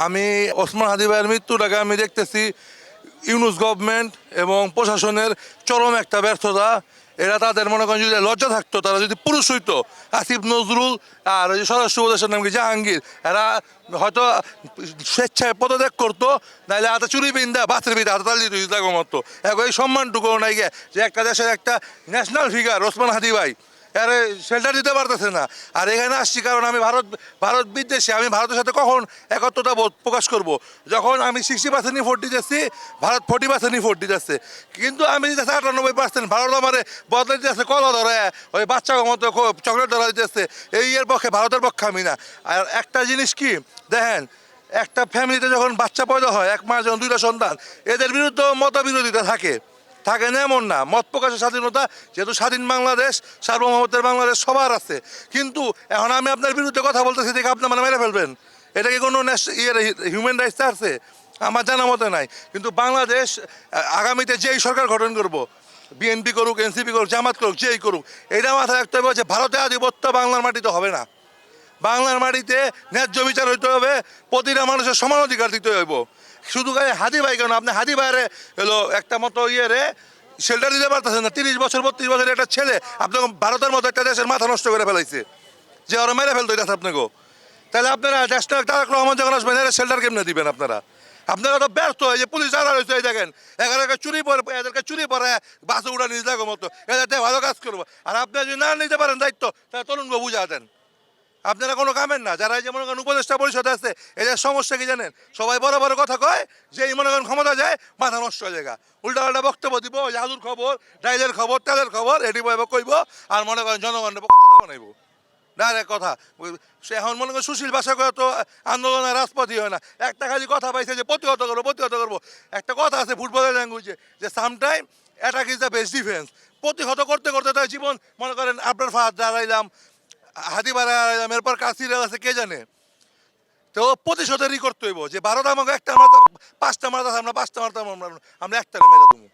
আমি ওসমান হাদি ভাইয়ের মৃত্যুটাকে আমি দেখতেছি ইউনূস গভর্নমেন্ট এবং প্রশাসনের চরম একটা ব্যর্থতা। এরা তাদের মনে করেন যদি লজ্জা থাকতো, তারা যদি পুরুষ হইতো, আসিফ নজরুল আর ওই যে স্বরাষ্ট্র উপদেষ্টার নাম কি জাহাঙ্গীর, এরা হয়তো স্বেচ্ছায় পদত্যাগ করতো, নাহলে হাতে চুরি বিন্দা বাথের বিন্দা হাতে তালি দিত মতো। এখন এই সম্মানটুকু নাই গে যে একটা দেশের একটা ন্যাশনাল ফিগার ওসমান হাদি ভাই আরে শেল্টার দিতে পারতেছে না। আর এখানে আসছি কারণ আমি ভারত বিদ্বেষী। আমি ভারতের সাথে কখন একত্রতা বোধ প্রকাশ করব, যখন আমি 60% ভোট দিতেছি, ভারত 40% ভোট দিতেছে। কিন্তু আমি দিতেছি 98%, ভারত আমার বদলে দিতেছে কলা ধরে, ওই বাচ্চার মতো চকলেট ধরা দিতেছে। এর পক্ষে, ভারতের পক্ষে আমি না। আর একটা জিনিস কি দেখেন, একটা ফ্যামিলিতে যখন বাচ্চা পয়দা হয়, এক মাস যখন দুইটা সন্তান, এদের বিরুদ্ধে মতবিরোধিতা থাকে না এমন না। মত প্রকাশের স্বাধীনতা, যেহেতু স্বাধীন বাংলাদেশ, সার্বভৌমত্বের বাংলাদেশ সবার আছে। কিন্তু এখন আমি আপনার বিরুদ্ধে কথা বলতেছি দেখে আপনি মানে মেরে ফেলবেন, এটা কি কোনো হিউম্যান রাইটস আছে? আমার জানা মতে নাই। কিন্তু বাংলাদেশ আগামীতে যেই সরকার গঠন করব, বিএনপি করুক, এনসিপি করুক, জামাত করুক, যেই করুক, এটা মাথায় রাখতে হবে যে ভারতের আধিপত্য বাংলার মাটিতে হবে না। বাংলার মাটিতে ন্যায্য বিচার হইতে হবে, প্রতিটা মানুষের সমান অধিকার দিতে হইব। শুধু গায়ে হাদি ভাই কেন, আপনি হাদি ভাইরে হলো একটা মতো শেল্টার দিতে পারতেছেন না। 30 বছর 32 বছরের একটা ছেলে আপনাকে ভারতের মতো একটা দেশের মাথা নষ্ট করে ফেলাইছে, যে ওরা মেরে ফেলতো এটা আপনাকে। তাহলে আপনারা ন্যাশনাল তারেক রহমান যখন আসবেন, এরা শেল্টার কেমনে দিবেন আপনারা? আপনারা তো ব্যর্থ হয় যে পুলিশ আড়া রয়েছে। এই দেখেন এগারোকে চুরি পরে, এদেরকে চুরি পরে বাসে উড়া নিয়ে যাবো মতো, এদের ভালো কাজ করবো। আর আপনারা যদি না নিতে পারেন দায়িত্ব, তাহলে তরুণকে বুঝা দেন। আপনারা কোনো কামের না। যারা এই যে মনে করেন উপদেষ্টা পরিষদে আছে, এদের সমস্যা কি জানেন? সবাই বড় বড় কথা কয়, যে এই মনে করেন ক্ষমতা যায় মাথা নষ্ট হয়ে যায়, উল্টা পাল্টা বক্তব্য দিব, আলুর খবর, ডাইলের খবর, তেলের খবর, এটি কইব। আর মনে করেন জনগণের পক্ষে বানাইব ডাইরেক্ট কথা। সে এখন মনে করেন সুশীল ভাষা করে তো আন্দোলনের রাজপথই হয় না। একটা খালি কথা পাইছে যে প্রতিহত করবো। একটা কথা আছে ফুটবলের ল্যাঙ্গুয়েজে, যে sometime attack is the best defence. প্রতিহত করতে করতে তার জীবন মনে করেন আপনার ফাঁদ দাঁড়াইলাম, হাতি বাড়াইলাম, এরপর কাশির আছে কে জানে। তো প্রতিশোধেরই করতে হইব যে ভারত আমাকে একটা মারতে, 5টা মারতে, আমরা 5টা মারতাম, আমরা একটা মেরে দেবো।